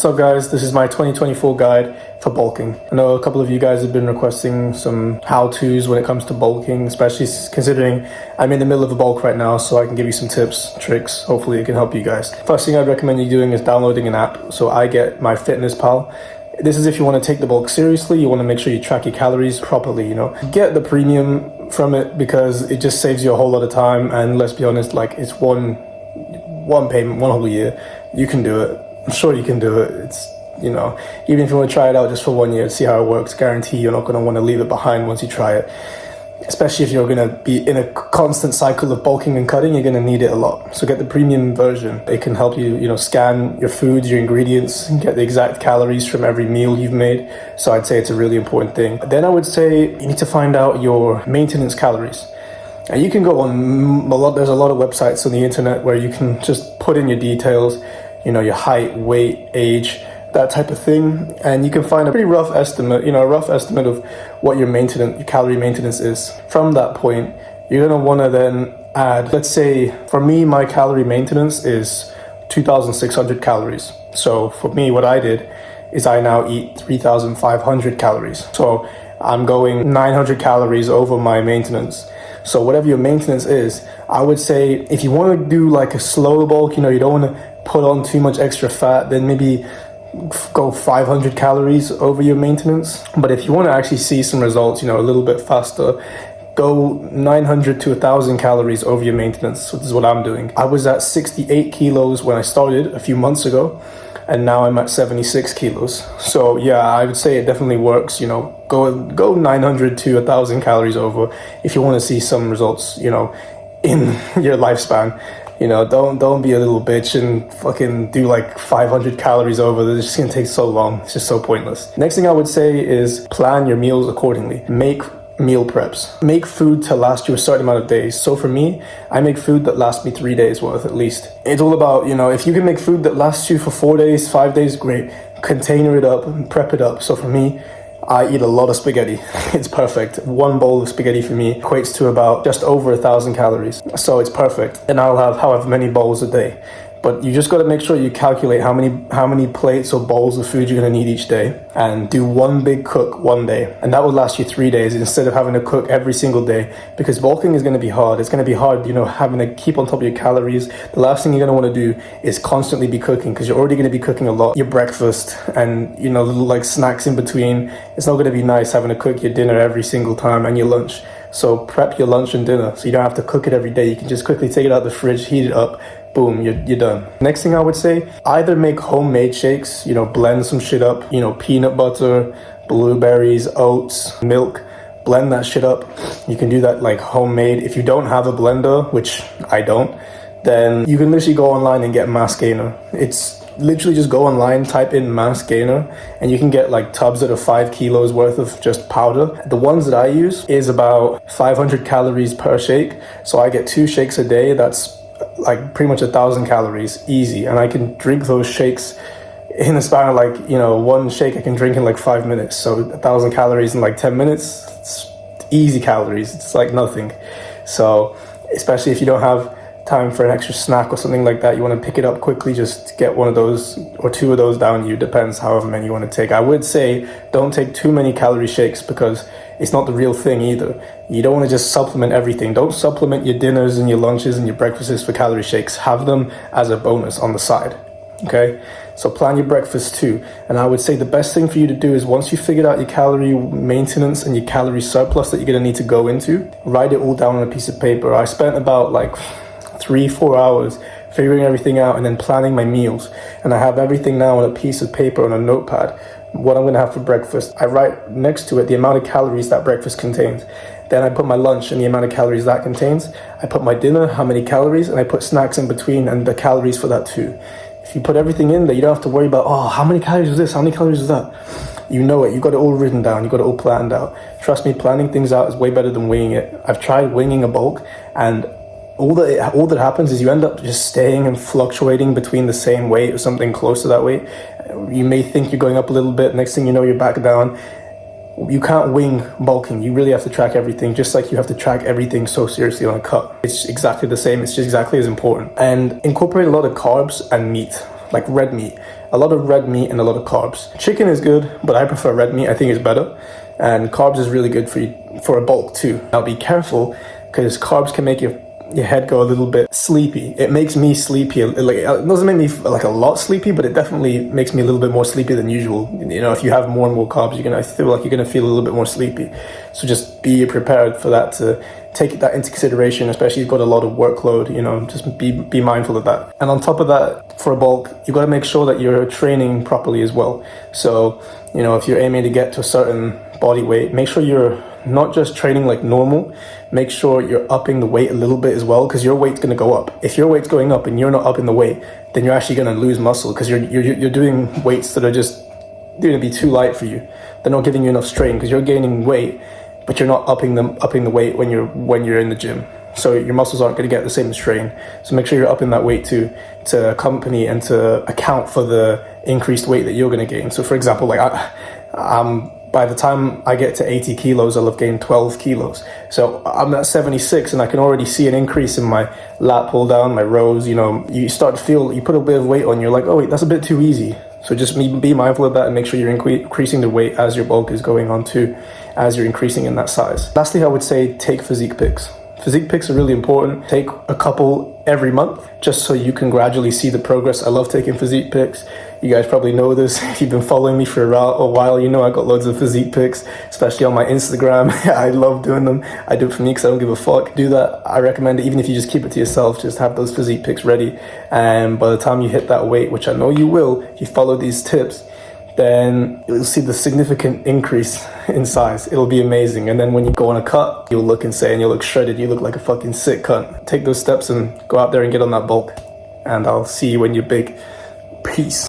What's up guys, this is my 2024 guide for bulking. I know a couple of you guys have been requesting some how-tos when it comes to bulking, especially considering I'm in the middle of a bulk right now, so I can give you some tips, tricks, hopefully it can help you guys. First thing I'd recommend you doing is downloading an app. So I get MyFitnessPal. This is if you want to take the bulk seriously, you want to make sure you track your calories properly, Get the premium from it because it just saves you a whole lot of time, and let's be honest, like it's one payment, one whole year. You can do it. I'm sure you can do it. It's, even if you want to try it out just for 1 year, see how it works, guarantee you're not going to want to leave it behind once you try it. Especially if you're going to be in a constant cycle of bulking and cutting, you're going to need it a lot. So get the premium version. It can help you, scan your foods, your ingredients, and get the exact calories from every meal you've made. So I'd say it's a really important thing. Then I would say you need to find out your maintenance calories. And you can go on there's a lot of websites on the internet where you can just put in your details, your height, weight, age, that type of thing, and you can find a pretty rough estimate, of what your calorie maintenance is. From that point, you're gonna wanna then add, let's say, for me, my calorie maintenance is 2,600 calories. So for me, what I did is I now eat 3,500 calories. So I'm going 900 calories over my maintenance. So whatever your maintenance is, I would say if you want to do like a slow bulk, you don't want to put on too much extra fat, then maybe go 500 calories over your maintenance. But if you want to actually see some results, a little bit faster, go 900 to 1,000 calories over your maintenance. Which is what I'm doing. I was at 68 kilos when I started a few months ago, and now I'm at 76 kilos. So yeah, I would say it definitely works. Go 900 to 1,000 calories over if you want to see some results, in your lifespan. Don't be a little bitch and fucking do like 500 calories over. It's just gonna take so long. It's just so pointless. Next thing I would say is plan your meals accordingly. Make meal preps. Make food to last you a certain amount of days. So for me, I make food that lasts me 3 days worth at least. It's all about, if you can make food that lasts you for 4 days, 5 days, great. Container it up and prep it up. So for me, I eat a lot of spaghetti. It's perfect. One bowl of spaghetti for me equates to about just over 1,000 calories. So it's perfect. And I'll have however many bowls a day. But you just got to make sure you calculate how many plates or bowls of food you're going to need each day, and do one big cook one day. And that will last you 3 days instead of having to cook every single day, because bulking is going to be hard. It's going to be hard, having to keep on top of your calories. The last thing you're going to want to do is constantly be cooking, because you're already going to be cooking a lot. Your breakfast and, little like snacks in between. It's not going to be nice having to cook your dinner every single time and your lunch. So prep your lunch and dinner so you don't have to cook it every day. You can just quickly take it out of the fridge, heat it up, boom, you're done. Next thing I would say, either make homemade shakes, blend some shit up, peanut butter, blueberries, oats, milk, blend that shit up. You can do that like homemade. If you don't have a blender, which I don't, then you can literally go online and get mass gainer. It's literally just go online, type in mass gainer, and you can get like tubs that are 5 kilos worth of just powder. The ones that I use is about 500 calories per shake. So I get 2 shakes a day. That's like pretty much 1,000 calories easy, and I can drink those shakes in a span of like, one shake I can drink in like 5 minutes. So 1,000 calories in like 10 minutes, it's easy calories. It's like nothing. So especially if you don't have time for an extra snack or something like that, you want to pick it up quickly, just get one of those or 2 of those down you, depends however many you want to take. I would say don't take too many calorie shakes because it's not the real thing either. You don't want to just supplement everything. Don't supplement your dinners and your lunches and your breakfasts for calorie shakes. Have them as a bonus on the side. Okay, so plan your breakfast too. And I would say the best thing for you to do is, once you figured out your calorie maintenance and your calorie surplus that you're going to need to go into, write it all down on a piece of paper. I spent about like 3-4 hours figuring everything out and then planning my meals, and I have everything now on a piece of paper on a notepad. What I'm going to have for breakfast, I write next to it the amount of calories that breakfast contains. Then I put my lunch and the amount of calories that contains. I put my dinner, how many calories, and I put snacks in between and the calories for that too. If you put everything in there, you don't have to worry about, how many calories is this, how many calories is that. You know it, you got it all written down, you got it all planned out. Trust me, planning things out is way better than winging it. I've tried winging a bulk, and all that happens is you end up just staying and fluctuating between the same weight or something close to that weight. You may think you're going up a little bit, next thing you know, you're back down. You can't wing bulking. You really have to track everything, just like you have to track everything so seriously on a cut. It's exactly the same. It's just exactly as important. And incorporate a lot of carbs and meat, like red meat. a lot of red meat and a lot of carbs. Chicken is good, but I prefer red meat. I think it's better. And carbs is really good for you, for a bulk too. Now be careful, because carbs can make your head go a little bit sleepy. It makes me sleepy. Like, it doesn't make me like a lot sleepy, but it definitely makes me a little bit more sleepy than usual. You know, if you have more and more carbs, I feel like you're gonna feel a little bit more sleepy. So just be prepared for that, to take that into consideration, especially if you've got a lot of workload. You know, just be mindful of that. And on top of that, for a bulk, you've got to make sure that you're training properly as well. So, you know, if you're aiming to get to a certain body weight, make sure you're not just training like normal. Make sure you're upping the weight a little bit as well, because your weight's going to go up. If your weight's going up and you're not upping the weight, then you're actually going to lose muscle, because you're doing weights that are just going to be too light for you. They're not giving you enough strain, because you're gaining weight, but you're not upping the weight when you're in the gym. So your muscles aren't going to get the same strain. So make sure you're upping that weight to accompany and to account for the increased weight that you're going to gain. So for example, like by the time I get to 80 kilos, I'll have gained 12 kilos. So I'm at 76 and I can already see an increase in my lat pull down, my rows. You know, you start to feel, you put a bit of weight on, you're like, oh wait, that's a bit too easy. So just be mindful of that and make sure you're increasing the weight as your bulk is going on too, as you're increasing in that size. Lastly, I would say take physique pics. Physique pics are really important. Take a couple every month, just so you can gradually see the progress. I love taking physique pics. You guys probably know this. If you've been following me for a while, you know I got loads of physique pics, especially on my Instagram. I love doing them. I do it for me because I don't give a fuck. Do that. I recommend it, even if you just keep it to yourself, just have those physique pics ready. And by the time you hit that weight, which I know you will, if you follow these tips, then you'll see the significant increase in size. It'll be amazing. And then when you go on a cut, you'll look insane. You'll look shredded. You look like a fucking sick cunt. Take those steps and go out there and get on that bulk. And I'll see you when you're big. Peace.